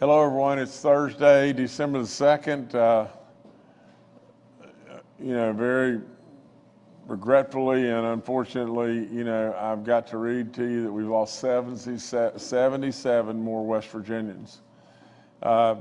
Hello, everyone. It's Thursday, December the 2nd. Very regretfully and unfortunately, I've got to read to you that we've lost 77 more West Virginians. The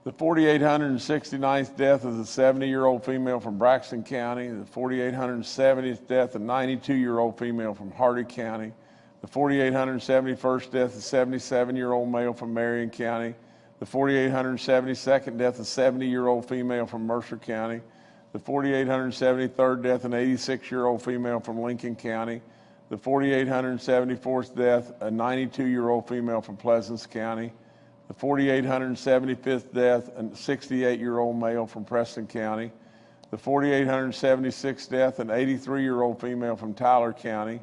4,869th death is a 70-year-old female from Braxton County. The 4,870th death, a 92-year-old female from Hardy County. The 4,871st death, a 77-year-old male from Marion County. The 4,872nd death, a 70-year-old female from Mercer County. The 4,873rd death, an 86-year-old female from Lincoln County. The 4,874th death, a 92-year-old female from Pleasants County. The 4,875th death, a 68-year-old male from Preston County. The 4,876th death, an 83-year-old female from Tyler County.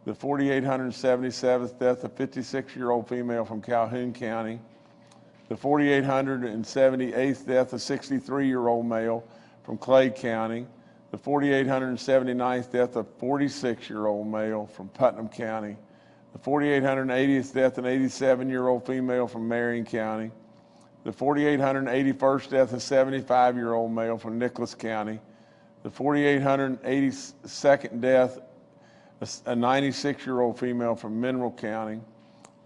The 4,877th death, a 56-year-old female from Calhoun County. The 4,878th death, a 63-year-old male from Clay County. The 4,879th death, a 46-year-old male from Putnam County. The 4,880th death, an 87-year-old female from Marion County. The 4,881st death, a 75-year-old male from Nicholas County. The 4,882nd death, a 96-year-old female from Mineral County.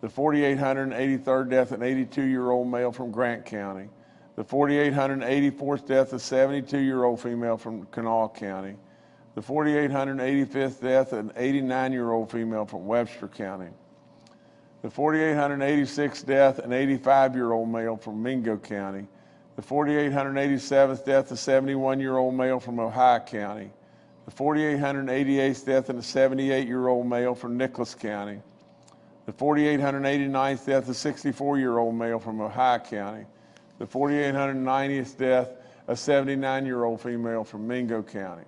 The 4,883rd death, an 82-year-old male from Grant County. The 4,884th death, a 72-year-old female from Kanawha County. The 4,885th death, an 89-year-old female from Webster County. The 4,886th death, an 85-year-old male from Mingo County. The 4,887th death, a 71-year-old male from Ohio County. The 4,888th death, and a 78-year-old male from Nicholas County. The 4,889th death, a 64-year-old male from Ohio County. The 4,890th death, a 79-year-old female from Mingo County.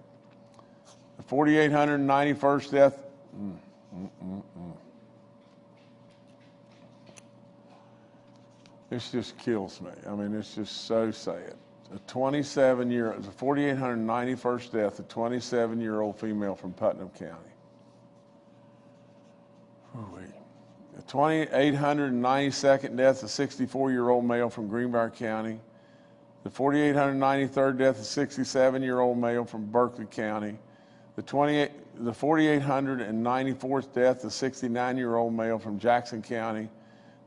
The 4,891st death, this just kills me. I mean, it's just so sad. The 4,891st death, a 27-year-old female from Putnam County. The 2,892nd death, a 64-year-old male from Greenbrier County. The 4,893rd death, a 67-year-old male from Berkeley County. The 4,894th death, a 69-year-old male from Jackson County.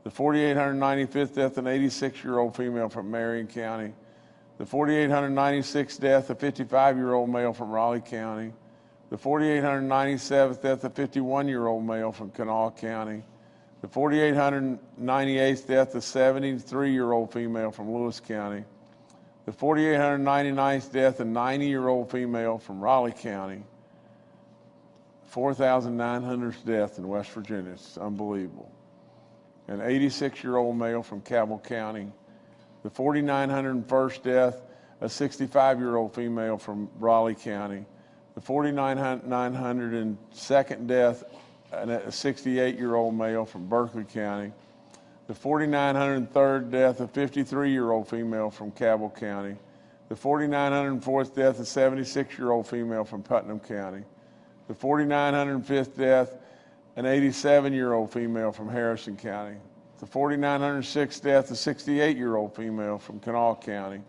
The 4,895th death, an 86-year-old female from Marion County. The 4,896th death, a 55-year-old male from Raleigh County. The 4,897th death, a 51-year-old male from Kanawha County. The 4,898th death, a 73-year-old female from Lewis County. The 4,899th death, a 90-year-old female from Raleigh County. 4,900th death in West Virginia. It's unbelievable. An 86-year-old male from Cabell County. The 4,901st death, a 65-year-old female from Raleigh County. The 4,902nd death, a 68-year-old male from Berkeley County. The 4,903rd death, a 53-year-old female from Cabell County. The 4,904th death, a 76-year-old female from Putnam County. The 4,905th death, an 87-year-old female from Harrison County. The 4,906th death, a 68-year-old female from Kanawha County.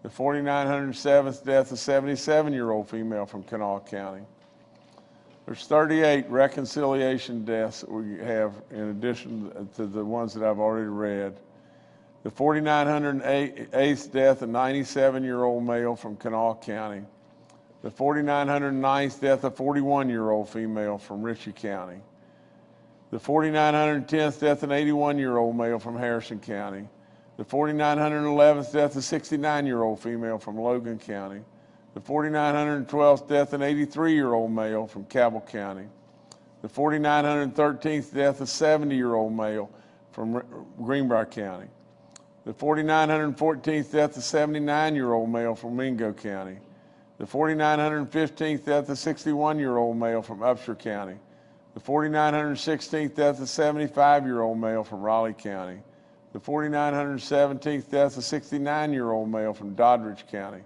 The 4,907th death, a 77-year-old female from Kanawha County. There's 38 reconciliation deaths that we have in addition to the ones that I've already read. The 4,908th death, a 97-year-old male from Kanawha County. The 4,909th death, a 41-year-old female from Ritchie County. The 4,910th death, an 81-year-old male from Harrison County. The 4,911th death, a 69-year-old female from Logan County. The 4,912th death, an 83-year-old male from Cabell County. The 4,913th death, a 70-year-old male from Greenbrier County. The 4,914th death, a 79-year-old male from Mingo County. The 4,915th death, a 61-year-old male from Upshur County. The 4,916th death, a 75-year-old male from Raleigh County. The 4,917th death, a 69-year-old male from Doddridge County.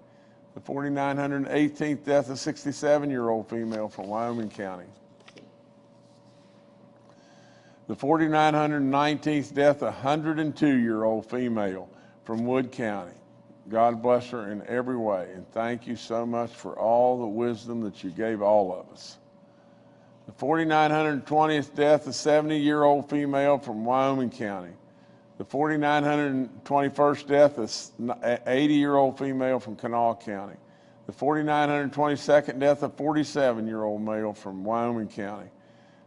The 4,918th death, a 67-year-old female from Wyoming County. The 4,919th death, a 102-year-old female from Wood County. God bless her in every way, and thank you so much for all the wisdom that you gave all of us. The 4,920th death, a 70-year-old female from Wyoming County. The 4,921st death, an 80-year-old female from Kanawha County. The 4,922nd death, a 47-year-old male from Wyoming County.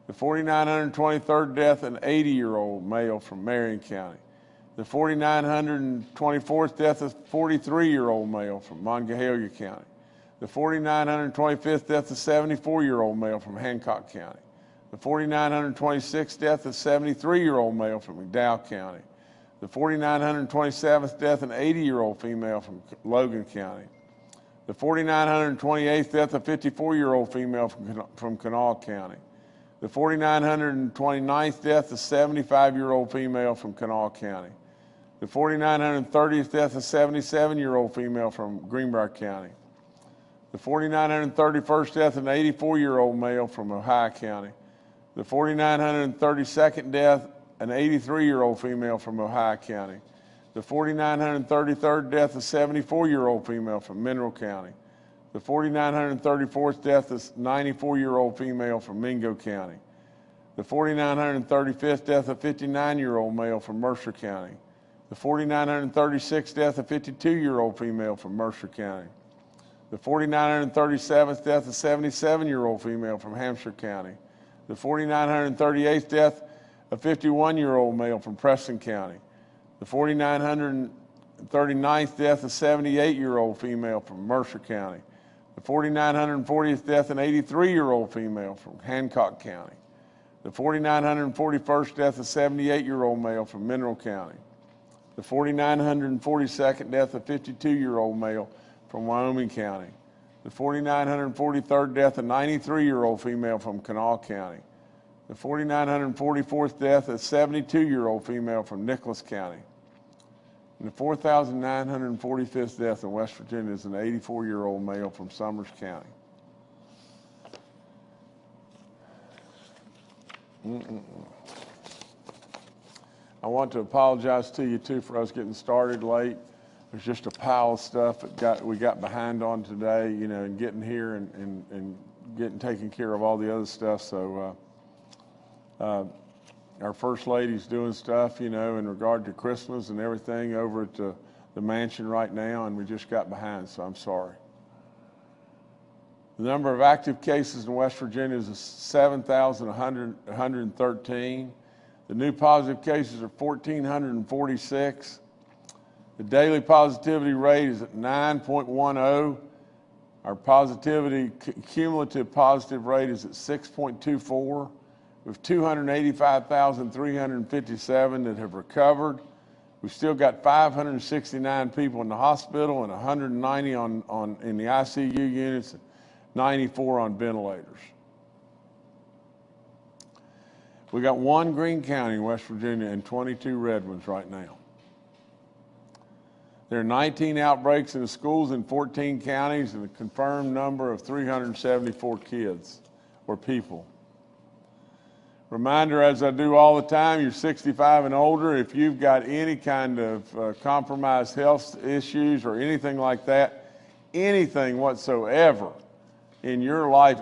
The 4,923rd death, an 80-year-old male from Marion County. The 4,924th death, a 43-year-old male from Monongahela County. The 4,925th death, a 74-year-old male from Hancock County. The 4,926th death, a 73-year-old male from McDowell County. The 4,927th death, an 80-year-old female from Logan County. The 4,928th death, a 54-year-old female from Kanawha County. The 4,929th death, a 75-year-old female from Kanawha County. The 4,930th death, a 77-year-old female from Greenbrier County. The 4,931st death, an 84-year-old male from Ohio County. The 4,932nd death, an 83-year-old female from Ohio County. The 4,933rd death, a 74-year-old female from Mineral County. The 4,934th death, a 94-year-old female from Mingo County. The 4,935th death, a 59-year-old male from Mercer County. The 4,936th death, a 52-year-old female from Mercer County. The 4,937th death, a 77-year-old female from Hampshire County. The 4,938th death, a 51-year-old male from Preston County. The 4,939th death, a 78-year-old female from Mercer County. The 4,940th death, an 83-year-old female from Hancock County. The 4,941st death, a 78-year-old male from Mineral County. The 4,942nd death, a 52-year-old male from Wyoming County. The 4,943rd death, a 93-year-old female from Kanawha County. The 4,944th death, a 72-year-old female from Nicholas County. And the 4,945th death in West Virginia is an 84-year-old male from Summers County. I want to apologize to you too for us getting started late. There's just a pile of stuff that we got behind on today, and getting here and getting taken care of all the other stuff. So our First Lady's doing stuff, in regard to Christmas and everything over at the mansion right now, and we just got behind, so I'm sorry. The number of active cases in West Virginia is 7,113. The new positive cases are 1,446. The daily positivity rate is at 9.10. Our cumulative positive rate is at 6.24. We have 285,357 that have recovered. We've still got 569 people in the hospital and 190 in the ICU units, 94 on ventilators. We got 1 Greene County in West Virginia and 22 red ones right now. There are 19 outbreaks in the schools in 14 counties and a confirmed number of 374 kids or people. Reminder, as I do all the time, you're 65 and older. If you've got any kind of compromised health issues or anything like that, anything whatsoever in your life,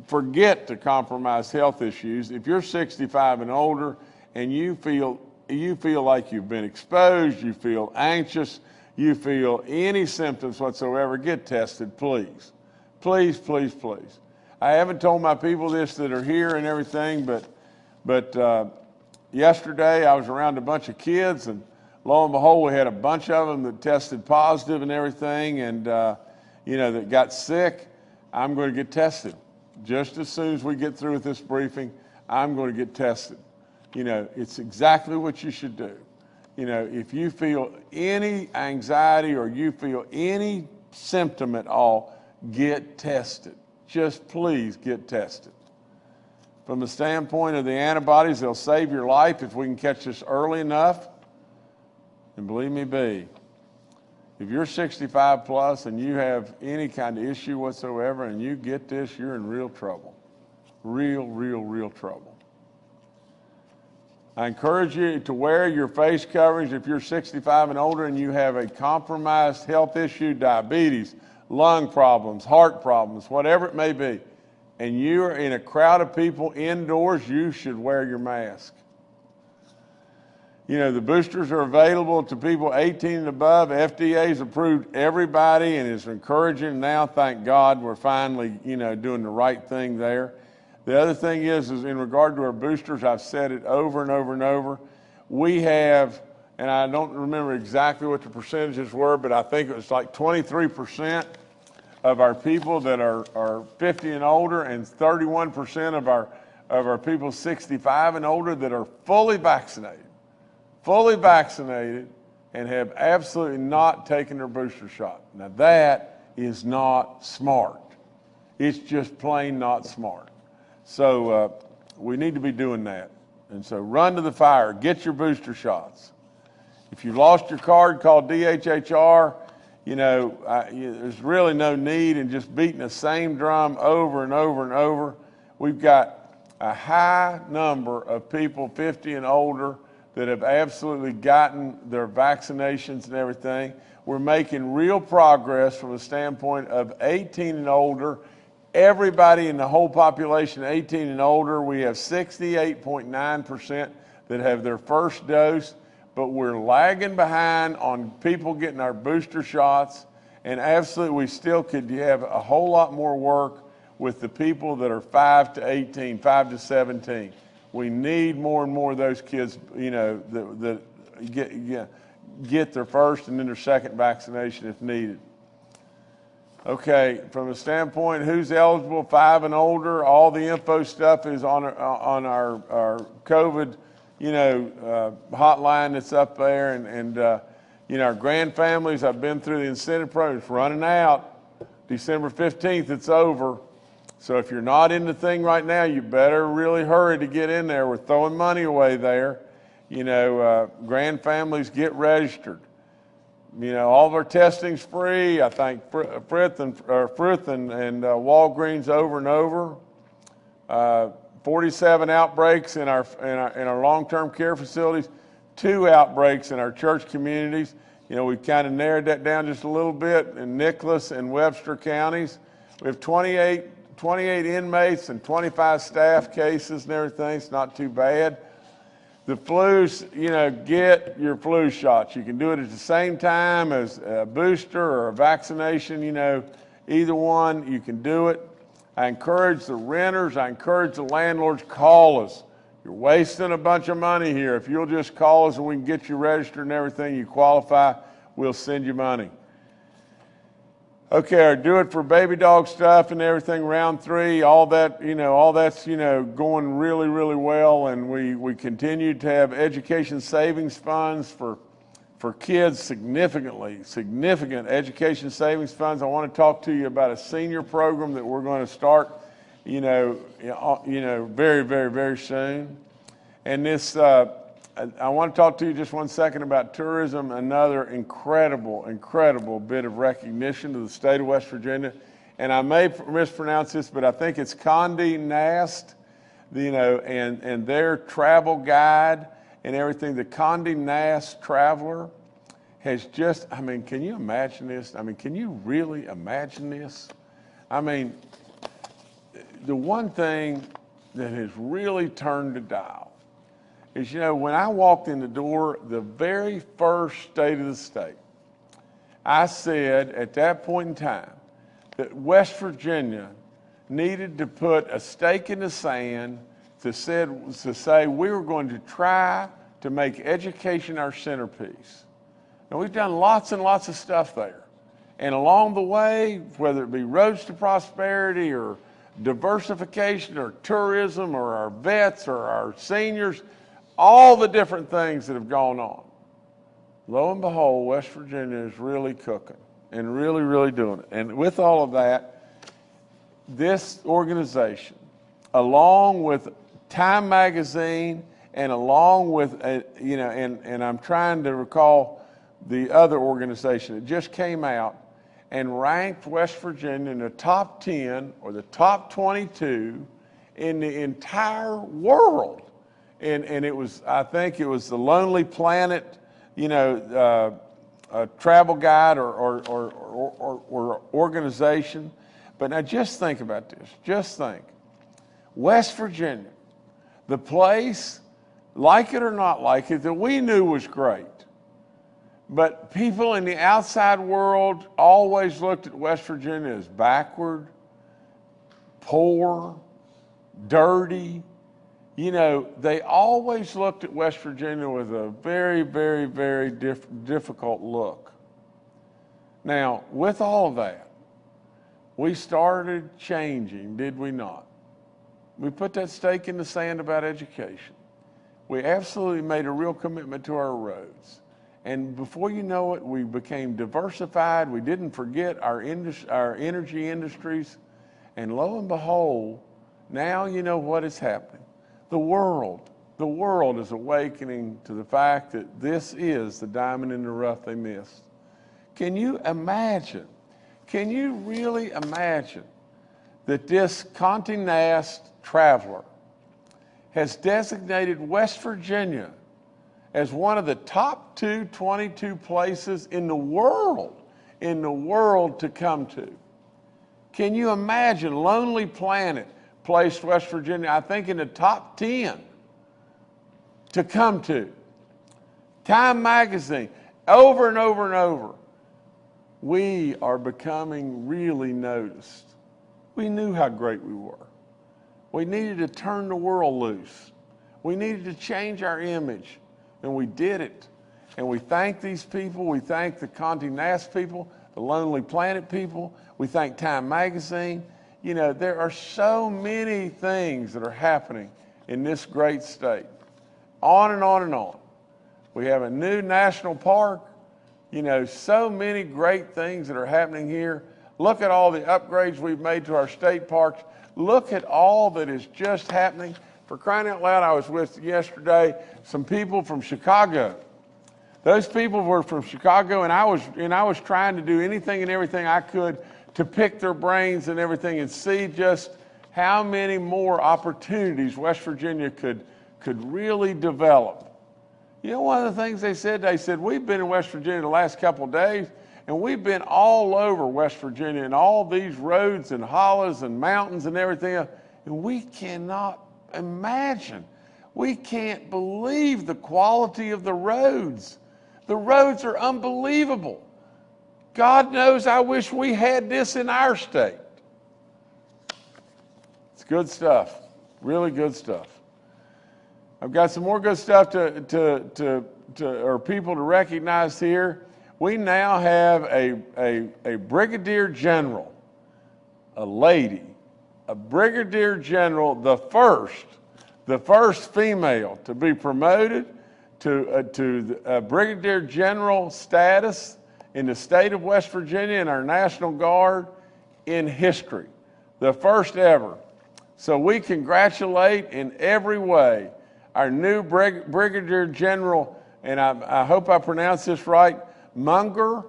forget the compromised health issues. If you're 65 and older and you feel like you've been exposed, you feel anxious, you feel any symptoms whatsoever, get tested, please. Please, please, please. I haven't told my people this that are here and everything, but yesterday I was around a bunch of kids, and lo and behold, we had a bunch of them that tested positive and everything, and that got sick. I'm going to get tested. Just as soon as we get through with this briefing, I'm going to get tested. It's exactly what you should do. If you feel any anxiety or you feel any symptom at all, get tested. Just please get tested. From the standpoint of the antibodies, they'll save your life if we can catch this early enough. And believe me, if you're 65 plus and you have any kind of issue whatsoever and you get this, you're in real trouble. Real trouble. I encourage you to wear your face coverings if you're 65 and older and you have a compromised health issue, diabetes, lung problems, heart problems, whatever it may be, and you are in a crowd of people indoors, you should wear your mask. You know, the boosters are available to people 18 and above. FDA's approved everybody and is encouraging now, thank God, we're finally, doing the right thing there. The other thing is in regard to our boosters, I've said it over and over and over, we have, and I don't remember exactly what the percentages were, but I think it was like 23% of our people that are 50 and older and 31% of our people 65 and older that are fully vaccinated and have absolutely not taken their booster shot. Now that is not smart. It's just plain not smart. So we need to be doing that. And so run to the fire, get your booster shots. If you lost your card, call DHHR. There's really no need in just beating the same drum over and over and over. We've got a high number of people 50 and older that have absolutely gotten their vaccinations and everything. We're making real progress from the standpoint of 18 and older. Everybody in the whole population, 18 and older, we have 68.9% that have their first dose, but we're lagging behind on people getting our booster shots, and absolutely we still could have a whole lot more work with the people that are 5 to 18, 5 to 17. We need more and more of those kids, that get their first and then their second vaccination if needed. Okay, from the standpoint who's eligible, 5 and older, all the info stuff is on our COVID, hotline that's up there, and our grand families. I've been through the incentive program. It's running out. December 15th, it's over. So if you're not in the thing right now, you better really hurry to get in there. We're throwing money away there. Grand families, get registered. All of our testing's free. I thank Frith and Walgreens over and over. 47 outbreaks in our long-term care facilities, 2 outbreaks in our church communities. We've kind of narrowed that down just a little bit in Nicholas and Webster counties. We have 28 inmates and 25 staff cases and everything. It's not too bad. The flus, get your flu shots. You can do it at the same time as a booster or a vaccination, either one, you can do it. I encourage the renters, I encourage the landlords, call us. You're wasting a bunch of money here. If you'll just call us and we can get you registered and everything, you qualify, we'll send you money. Okay, do it for baby dog stuff and everything, round 3, all that's going really, really well, and we continue to have education savings funds for kids, significant education savings funds. I want to talk to you about a senior program that we're going to start, very, very, very soon. And this, I want to talk to you just one second about tourism, another incredible bit of recognition to the state of West Virginia. And I may mispronounce this, but I think it's Condé Nast, and their travel guide and everything. The Condé Nast Traveler has just, can you imagine this? Can you really imagine this? The one thing that has really turned the dial is, when I walked in the door, the very first state of the state, I said at that point in time that West Virginia needed to put a stake in the sand to say we were going to try to make education our centerpiece. Now, we've done lots and lots of stuff there. And along the way, whether it be roads to prosperity or diversification or tourism or our vets or our seniors, all the different things that have gone on. Lo and behold, West Virginia is really cooking and really, really doing it. And with all of that, this organization, along with Time Magazine and along with, and I'm trying to recall the other organization that just came out and ranked West Virginia in the top 10 or the top 22 in the entire world and it was, I think it was the Lonely Planet, travel guide or organization. But now just think about this. Just think. West Virginia, the place, like it or not like it, that we knew was great. But people in the outside world always looked at West Virginia as backward, poor, dirty. They always looked at West Virginia with a very, very, very difficult look. Now, with all of that, we started changing, did we not? We put that stake in the sand about education. We absolutely made a real commitment to our roads. And before you know it, we became diversified. We didn't forget our energy industries. And lo and behold, now you know what is happening. The world is awakening to the fact that this is the diamond in the rough they missed. Can you imagine? Can you really imagine that this Condé Nast traveler has designated West Virginia as one of the top 22 places in the world to come to? Can you imagine Lonely Planet placed West Virginia, I think, in the top 10 to come to? Time Magazine, over and over and over. We are becoming really noticed. We knew how great we were. We needed to turn the world loose. We needed to change our image, and we did it. And we thank these people. We thank the Condé Nast people, the Lonely Planet people. We thank Time Magazine. There are so many things that are happening in this great state. On and on and on. We have a new national park. So many great things that are happening here. Look at all the upgrades we've made to our state parks. Look at all that is just happening. For crying out loud, I was with yesterday some people from Chicago. Those people were from Chicago, and I was trying to do anything and everything I could to pick their brains and everything and see just how many more opportunities West Virginia could really develop. One of the things they said, we've been in West Virginia the last couple of days, and we've been all over West Virginia and all these roads and hollows and mountains and everything else, and we cannot imagine. We can't believe the quality of the roads. The roads are unbelievable. God knows I wish we had this in our state. It's good stuff, really good stuff. I've got some more good stuff or people to recognize here. We now have a brigadier general, a lady, a brigadier general, the first female to be promoted to brigadier general status in the state of West Virginia in our National Guard in history, the first ever. So we congratulate in every way our new brigadier general, and I hope I pronounce this right, Munger,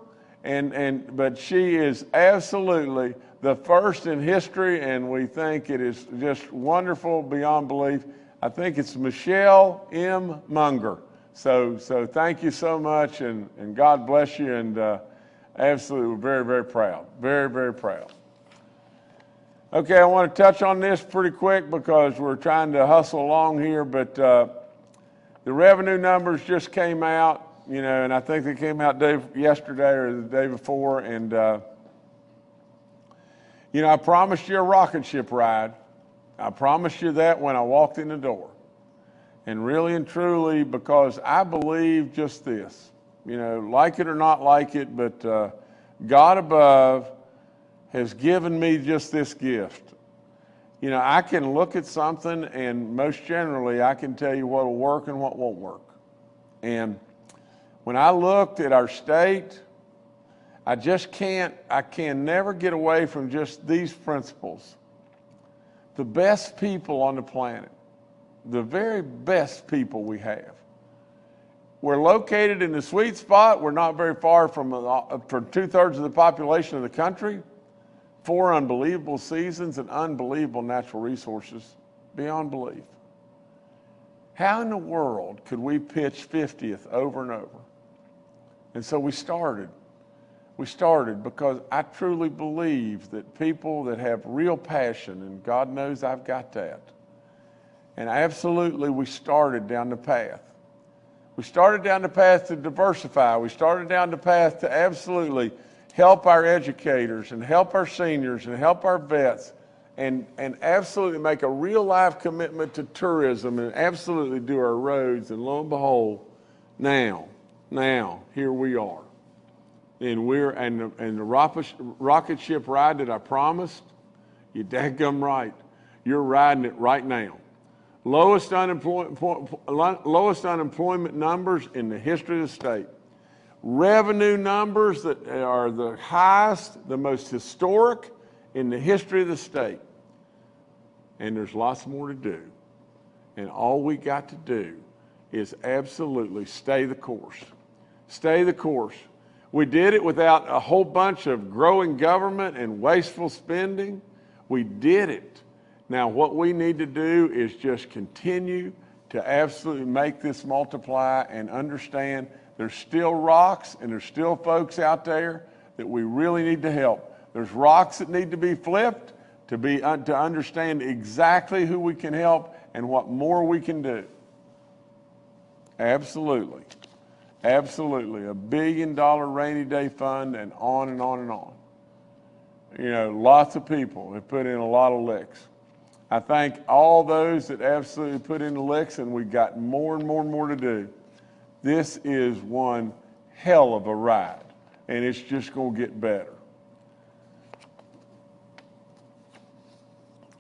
but she is absolutely the first in history, and we think it is just wonderful beyond belief. I think it's Michelle M. Munger. So thank you so much, and God bless you, and absolutely, we're very, very proud. Very, very proud. Okay, I want to touch on this pretty quick because we're trying to hustle along here, but the revenue numbers just came out, and I think they came out yesterday or the day before, and I promised you a rocket ship ride. I promised you that when I walked in the door. And really and truly, because I believe just this, like it or not like it, but God above has given me just this gift. I can look at something, and most generally, I can tell you what will work and what won't work. And when I looked at our state, I can never get away from just these principles. The best people on the planet, the very best people we have. We're located in the sweet spot. We're not very far from 2/3 of the population of the country. 4 unbelievable seasons and unbelievable natural resources beyond belief. How in the world could we pitch 50th over and over? And so we started. We started because I truly believe that people that have real passion, and God knows I've got that, and absolutely we started down the path. We started down the path to diversify. We started down the path to absolutely help our educators and help our seniors and help our vets and absolutely make a real life commitment to tourism and absolutely do our roads. And lo and behold, now, here we are. And the rocket ship ride that I promised, you dadgum right. You're riding it right now. Lowest unemployment numbers in the history of the state. Revenue numbers that are the highest, the most historic in the history of the state. And there's lots more to do. And all we got to do is absolutely stay the course. Stay the course. We did it without a whole bunch of growing government and wasteful spending. We did it. Now, what we need to do is just continue to absolutely make this multiply and understand there's still rocks and there's still folks out there that we really need to help. There's rocks that need to be flipped to understand exactly who we can help and what more we can do. Absolutely. Absolutely. $1 billion rainy day fund and on and on and on. You know, lots of people have put in a lot of licks. I thank all those that absolutely put in the licks, and we got more and more and more to do. This is one hell of a ride, and it's just going to get better.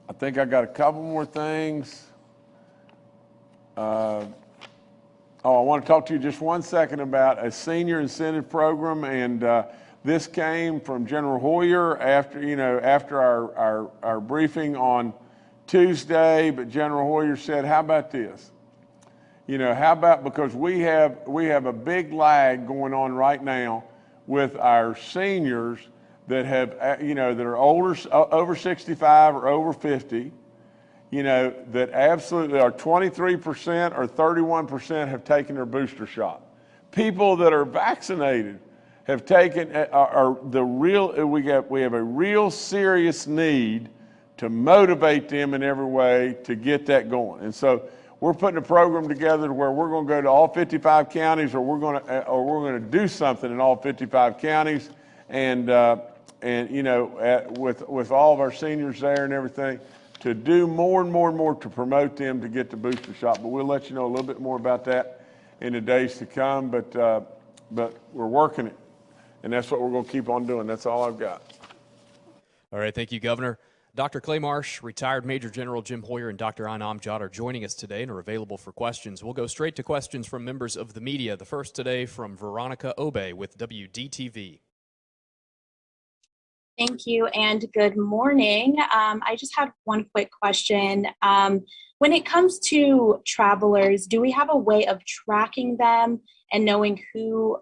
I think I got a couple more things. I want to talk to you just 1 second about a senior incentive program, and this came from General Hoyer after our briefing on Tuesday. But General Hoyer said, "How about this? How about, because we have a big lag going on right now with our seniors that have that are older, over 65 or over 50." That absolutely are 23% or 31% have taken their booster shot. People that are vaccinated have taken, we have a real serious need to motivate them in every way to get that going. And so we're putting a program together where we're going to go to all 55 counties, or we're going to do something in all 55 counties, and with all of our seniors there and everything, to do more and more and more to promote them to get the booster shot. But we'll let you know a little bit more about that in the days to come. But we're working it, and that's what we're going to keep on doing. That's all I've got. All right, thank you, Governor. Dr. Clay Marsh, retired Major General Jim Hoyer, and Dr. Anam Jad are joining us today and are available for questions. We'll go straight to questions from members of the media. The first today from Veronica Obey with WDTV. Thank you and good morning. I just had one quick question. When it comes to travelers, do we have a way of tracking them and knowing who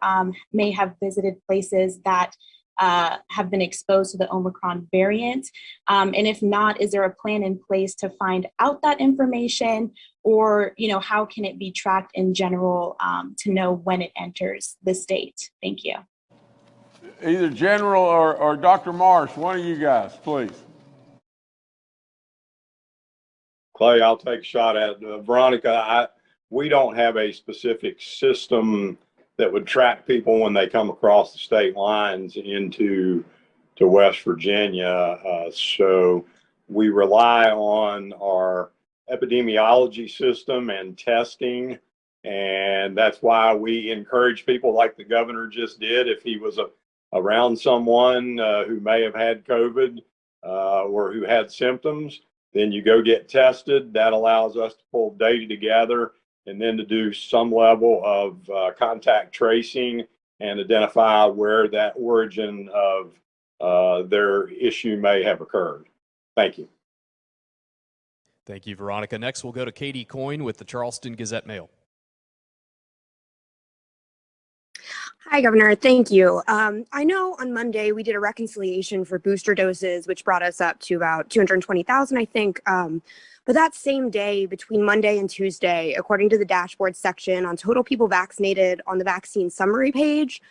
may have visited places that have been exposed to the Omicron variant? And if not, is there a plan in place to find out that information, or how can it be tracked in general to know when it enters the state? Thank you. Either General or Dr. Marsh, one of you guys, please. Clay, I'll take a shot at it. Veronica, we don't have a specific system that would track people when they come across the state lines into West Virginia. So we rely on our epidemiology system and testing. And that's why we encourage people, like the governor just did, if he was around someone who may have had COVID or who had symptoms, then you go get tested. That allows us to pull data together and then to do some level of contact tracing and identify where that origin of their issue may have occurred. Thank you. Thank you, Veronica. Next, we'll go to Katie Coyne with the Charleston Gazette-Mail. Hi, Governor. Thank you. I know on Monday we did a reconciliation for booster doses, which brought us up to about 220,000, I think. But that same day, between Monday and Tuesday, according to the dashboard section on total people vaccinated on the vaccine summary page,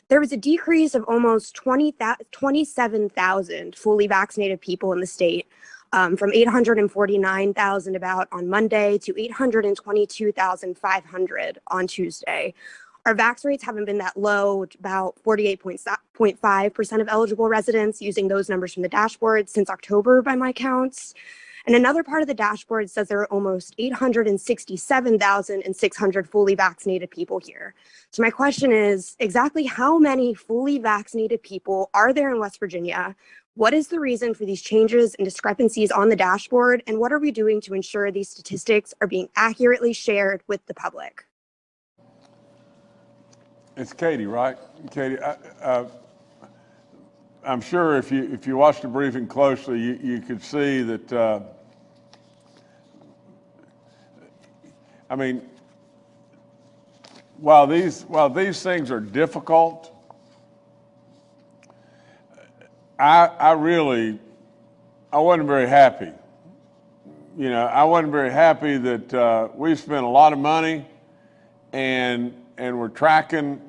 there was a decrease of almost 27,000 fully vaccinated people in the state, from 849,000 about on Monday to 822,500 on Tuesday. Our vax rates haven't been that low, about 48.5% of eligible residents using those numbers from the dashboard since October by my counts. And another part of the dashboard says there are almost 867,600 fully vaccinated people here. So my question is, exactly how many fully vaccinated people are there in West Virginia? What is the reason for these changes and discrepancies on the dashboard? And what are we doing to ensure these statistics are being accurately shared with the public? It's Katie, right? Katie, I'm sure if you watched the briefing closely, you could see that. I mean, while these things are difficult, I wasn't very happy. You know, I wasn't very happy that we spent a lot of money, and we're tracking.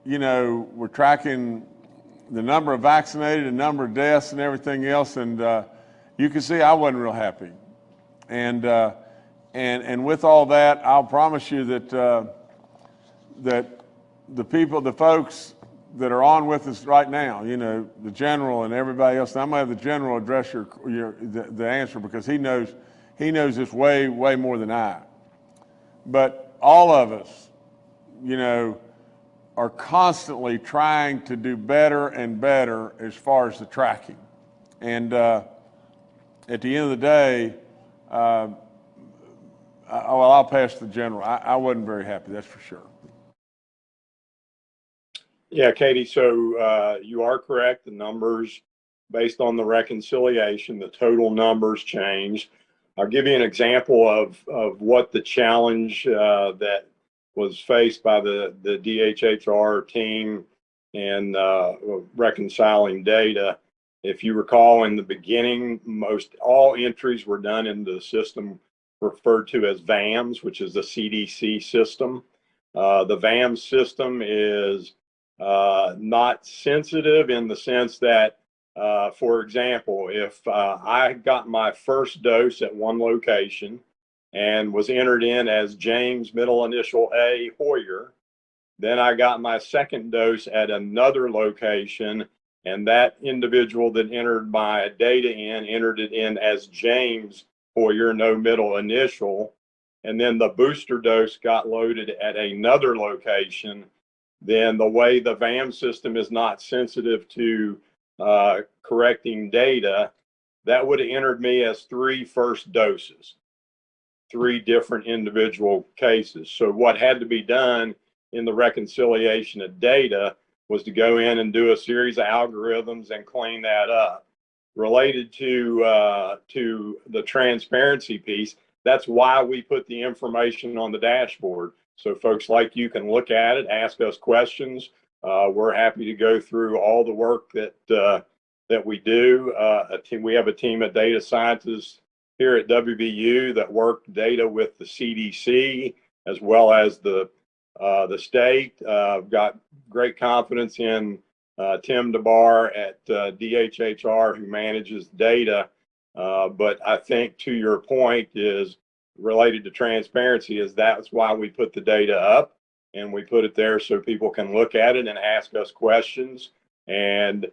You know, we're tracking the number of vaccinated, the number of deaths, and everything else, and you can see I wasn't real happy. And with all that, I'll promise you that that the folks that are on with us right now, you know, the general and everybody else. And I'm gonna have the general address the answer, because he knows this way more than I. But all of us, you know, are constantly trying to do better and better as far as the tracking. And at the end of the day, I'll pass the general. I wasn't very happy, that's for sure. Yeah, Katie, so you are correct. The numbers, based on the reconciliation, the total numbers changed. I'll give you an example of what the challenge that was faced by the DHHR team in reconciling data. If you recall, in the beginning, most all entries were done in the system referred to as VAMS, which is the CDC system. The VAMS system is not sensitive in the sense that, for example, if I got my first dose at one location and was entered in as James, middle initial A, Hoyer, then I got my second dose at another location, and that individual that entered my data entered it in as James Hoyer, no middle initial, and then the booster dose got loaded at another location. Then the way the VAM system is not sensitive to correcting data, that would have entered me as 3 first doses, 3 different individual cases. So what had to be done in the reconciliation of data was to go in and do a series of algorithms and clean that up. Related to the transparency piece, that's why we put the information on the dashboard. So folks like you can look at it, ask us questions. We're happy to go through all the work that we do. We have a team of data scientists here at WVU that work data with the CDC as well as the state. I've got great confidence in Tim DeBar at DHHR, who manages data. But I think, to your point, is related to transparency, is that's why we put the data up, and we put it there so people can look at it and ask us questions. And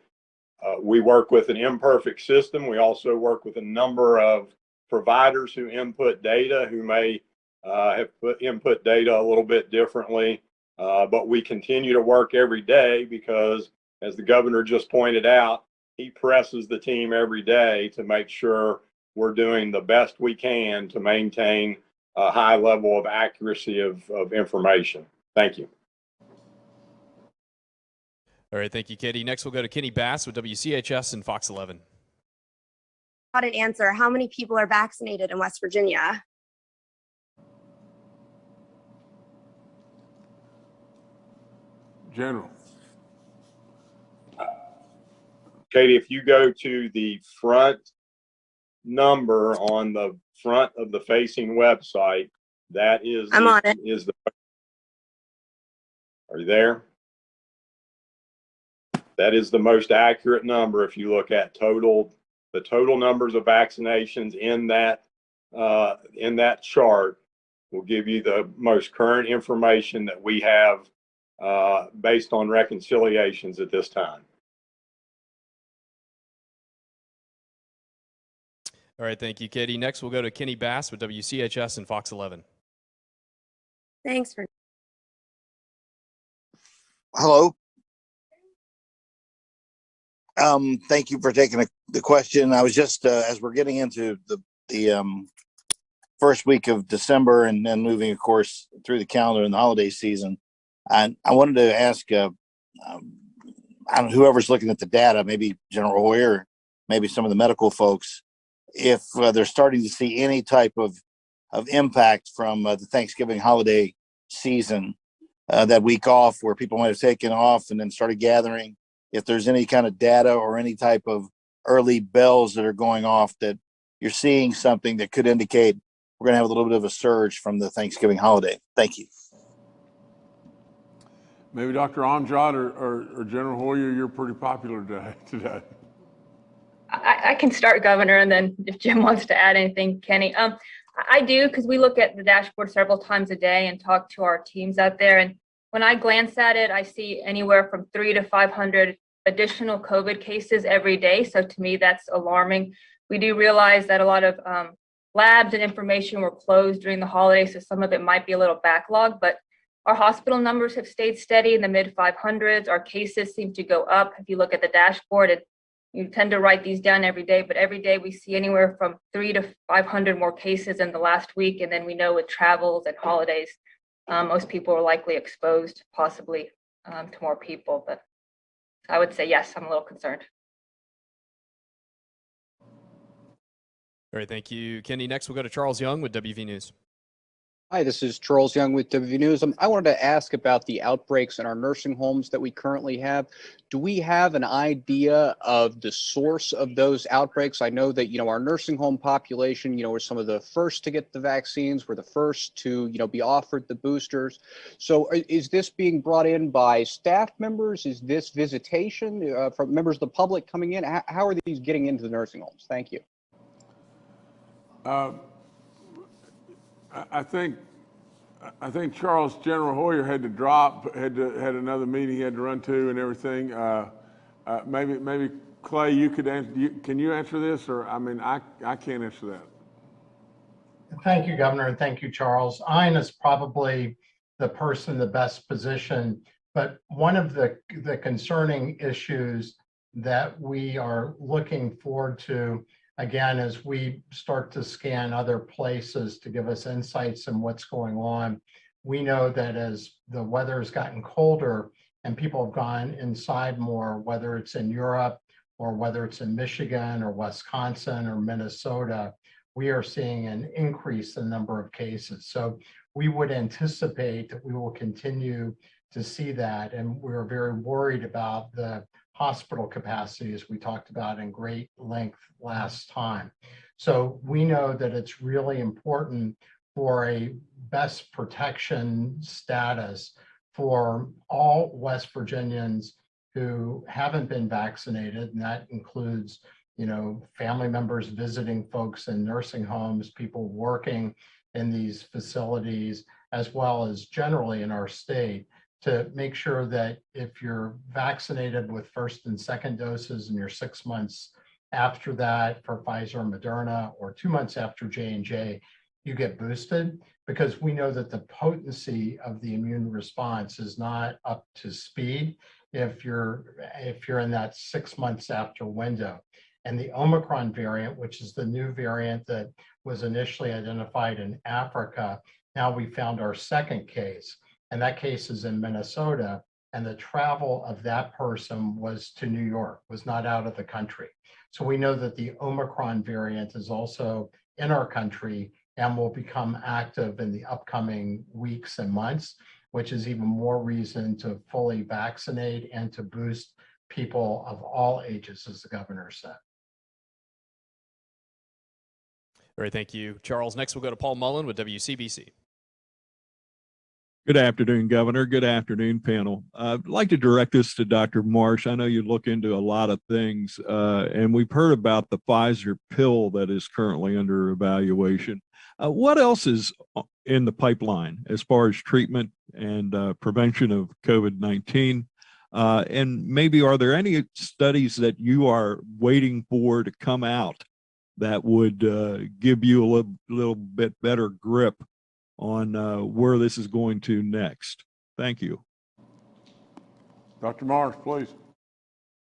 we work with an imperfect system. We also work with a number of providers who input data, who may have input data a little bit differently. But we continue to work every day because, as the governor just pointed out, he presses the team every day to make sure we're doing the best we can to maintain a high level of accuracy of information. Thank you. All right, thank you, Katie. Next, we'll go to Kenny Bass with WCHS and Fox 11. Got an answer. How many people are vaccinated in West Virginia? General. Katie, if you go to the front number on the front of the facing website, that is I'm on it. Are you there? That is the most accurate number if you look at the total numbers of vaccinations in that chart will give you the most current information that we have based on reconciliations at this time. All right, thank you, Katie. Next, we'll go to Kenny Bass with WCHS and Fox 11. Thanks for. Hello. Thank you for taking the question. I was just, as we're getting into the first week of December and then moving, of course, through the calendar and the holiday season, I wanted to ask, I don't know, whoever's looking at the data, maybe General Hoyer, maybe some of the medical folks, if they're starting to see any type of impact from the Thanksgiving holiday season, that week off where people might have taken off and then started gathering. If there's any kind of data or any type of early bells that are going off that you're seeing something that could indicate we're going to have a little bit of a surge from the Thanksgiving holiday. Thank you. Maybe Dr. Amjad or General Hoyer, you're pretty popular today. I can start, Governor, and then if Jim wants to add anything, Kenny. I do, because we look at the dashboard several times a day and talk to our teams out there. And when I glance at it, I see anywhere from 300 to 500 additional COVID cases every day. So to me, that's alarming. We do realize that a lot of labs and information were closed during the holidays, so some of it might be a little backlogged, but our hospital numbers have stayed steady in the mid 500s. Our cases seem to go up. If you look at the dashboard, you tend to write these down every day, but every day we see anywhere from 300 to 500 more cases in the last week. And then we know with travels and holidays, most people are likely exposed possibly to more people. But I would say, yes, I'm a little concerned. All right, thank you, Kenny. Next, we'll go to Charles Young with WV News. Hi, this is Charles Young with WV News. I wanted to ask about the outbreaks in our nursing homes that we currently have. Do we have an idea of the source of those outbreaks? I know that, our nursing home population, were some of the first to get the vaccines, were the first to, be offered the boosters. So is this being brought in by staff members? Is this visitation from members of the public coming in? How are these getting into the nursing homes? Thank you. I think Charles, General Hoyer had to drop, had another meeting he had to run to and everything. Maybe Clay, you could answer. Can you answer this, or I can't answer that. Thank you, Governor, and thank you, Charles. Ein is probably the person in the best position, but one of the concerning issues that we are looking forward to, again, as we start to scan other places to give us insights on what's going on, we know that as the weather has gotten colder and people have gone inside more, whether it's in Europe or whether it's in Michigan or Wisconsin or Minnesota, we are seeing an increase in the number of cases. So we would anticipate that we will continue to see that. And we're very worried about the hospital capacity, as we talked about in great length last time. So we know that it's really important for a best protection status for all West Virginians who haven't been vaccinated, and that includes, family members visiting folks in nursing homes, people working in these facilities, as well as generally in our state, to make sure that if you're vaccinated with first and second doses and you're 6 months after that for Pfizer and Moderna, or 2 months after J&J, you get boosted, because we know that the potency of the immune response is not up to speed if you're in that 6 months after window. And the Omicron variant, which is the new variant that was initially identified in Africa, now we found our second case. And that case is in Minnesota, and the travel of that person was to New York, was not out of the country. So we know that the Omicron variant is also in our country and will become active in the upcoming weeks and months, which is even more reason to fully vaccinate and to boost people of all ages, as the governor said. All right, thank you, Charles. Next, we'll go to Paul Mullen with WCBC. Good afternoon, Governor. Good afternoon, panel. I'd like to direct this to Dr. Marsh. I know you look into a lot of things, and we've heard about the Pfizer pill that is currently under evaluation. What else is in the pipeline as far as treatment and prevention of COVID-19? And maybe are there any studies that you are waiting for to come out that would give you a little bit better grip on where this is going to next? Thank you. Dr. Marsh, please.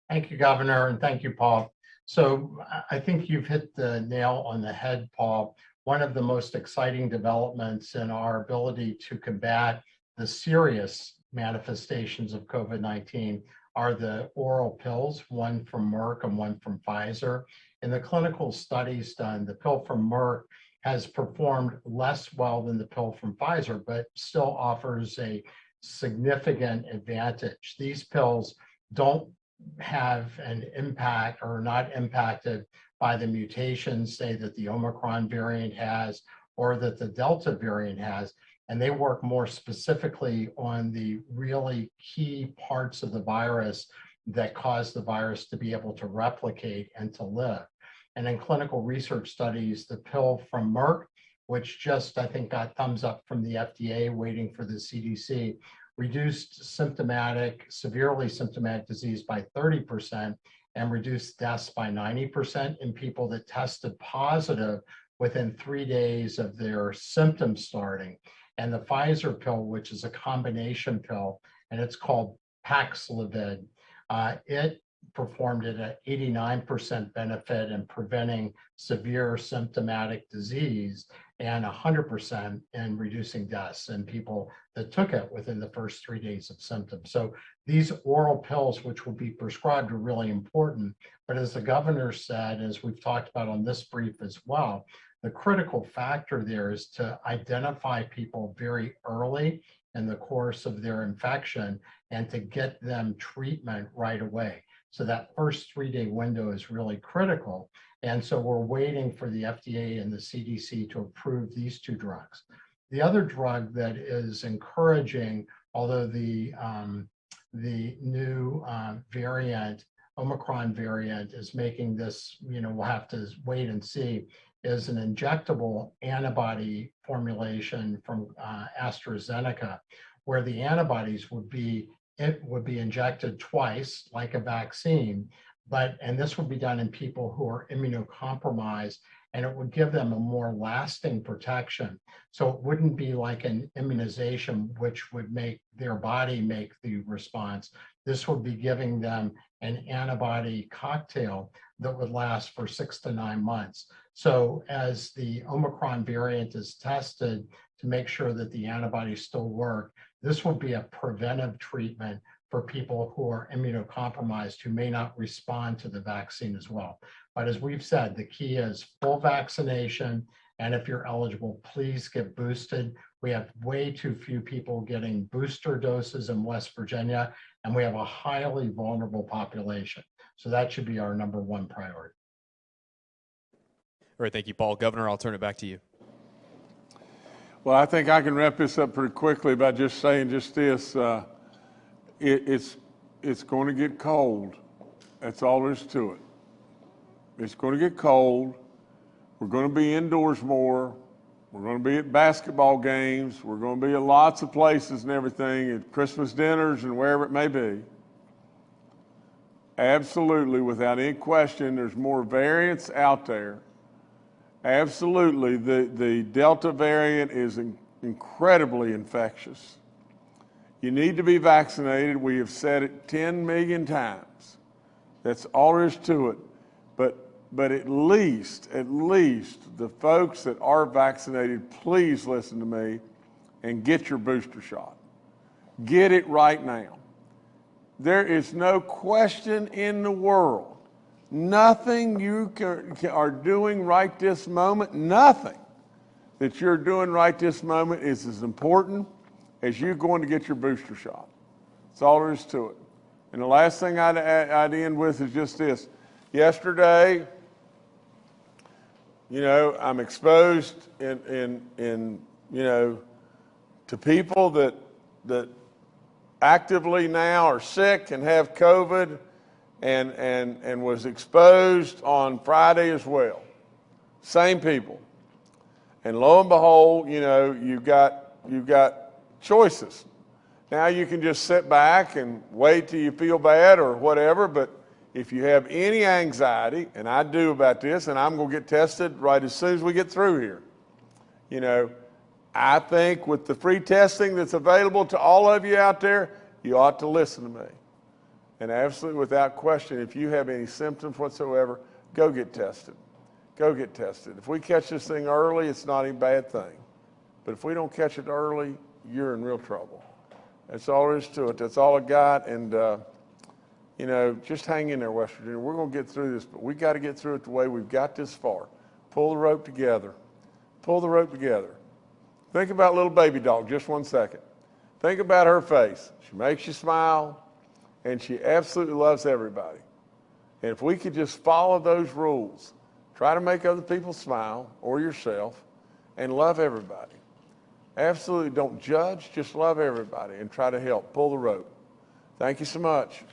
Thank you, Governor, and thank you, Paul. So I think you've hit the nail on the head, Paul. One of the most exciting developments in our ability to combat the serious manifestations of COVID-19 are the oral pills, one from Merck and one from Pfizer. In the clinical studies done, the pill from Merck has performed less well than the pill from Pfizer, but still offers a significant advantage. These pills don't have an impact or are not impacted by the mutations, say, that the Omicron variant has or that the Delta variant has, and they work more specifically on the really key parts of the virus that cause the virus to be able to replicate and to live. And in clinical research studies, the pill from Merck, which just, I think, got thumbs up from the FDA, waiting for the CDC, reduced severely symptomatic disease by 30% and reduced deaths by 90% in people that tested positive within 3 days of their symptoms starting. And the Pfizer pill, which is a combination pill, and it's called Paxlovid, it performed at an 89% benefit in preventing severe symptomatic disease and 100% in reducing deaths in people that took it within the first 3 days of symptoms. So these oral pills, which will be prescribed, are really important. But as the governor said, as we've talked about on this brief as well, the critical factor there is to identify people very early in the course of their infection and to get them treatment right away. So that first 3-day window is really critical. And so we're waiting for the FDA and the CDC to approve these two drugs. The other drug that is encouraging, although the new variant, Omicron variant, is making this, we'll have to wait and see, is an injectable antibody formulation from AstraZeneca, where the antibodies would be injected twice like a vaccine, and this would be done in people who are immunocompromised, and it would give them a more lasting protection. So it wouldn't be like an immunization, which would make their body make the response. This would be giving them an antibody cocktail that would last for 6 to 9 months. So as the Omicron variant is tested to make sure that the antibodies still work, this will be a preventive treatment for people who are immunocompromised who may not respond to the vaccine as well. But as we've said, the key is full vaccination, and if you're eligible, please get boosted. We have way too few people getting booster doses in West Virginia, and we have a highly vulnerable population. So that should be our #1 priority. All right, thank you, Paul. Governor, I'll turn it back to you. Well, I think I can wrap this up pretty quickly by just saying just this. It's going to get cold. That's all there is to it. It's going to get cold. We're going to be indoors more. We're going to be at basketball games. We're going to be at lots of places and everything, at Christmas dinners and wherever it may be. Absolutely, without any question, there's more variants out there. Absolutely, the Delta variant is incredibly infectious. You need to be vaccinated. We have said it 10 million times. That's all there is to it. But at least the folks that are vaccinated, please listen to me and get your booster shot. Get it right now. There is no question in the world, nothing you are doing right this moment, nothing that you're doing right this moment is as important as you going to get your booster shot. That's all there is to it. And the last thing I'd end with is just this. Yesterday, You know, I'm exposed in you know, to people that actively now are sick and have COVID and was exposed on Friday as well. Same people. And lo and behold, you know, you've got choices. Now you can just sit back and wait till you feel bad or whatever, but if you have any anxiety, and I do about this, and I'm going to get tested right as soon as we get through here, you know, I think with the free testing that's available to all of you out there, you ought to listen to me. And absolutely without question, if you have any symptoms whatsoever, go get tested. Go get tested. If we catch this thing early, it's not a bad thing. But if we don't catch it early, you're in real trouble. That's all there is to it. That's all I got. And, you know, just hang in there, West Virginia. We're going to get through this, but we got to get through it the way we've got this far. Pull the rope together. Pull the rope together. Think about little baby dog, just 1 second. Think about her face. She makes you smile, and she absolutely loves everybody. And if we could just follow those rules, try to make other people smile, or yourself, and love everybody. Absolutely don't judge, just love everybody and try to help. Pull the rope. Thank you so much.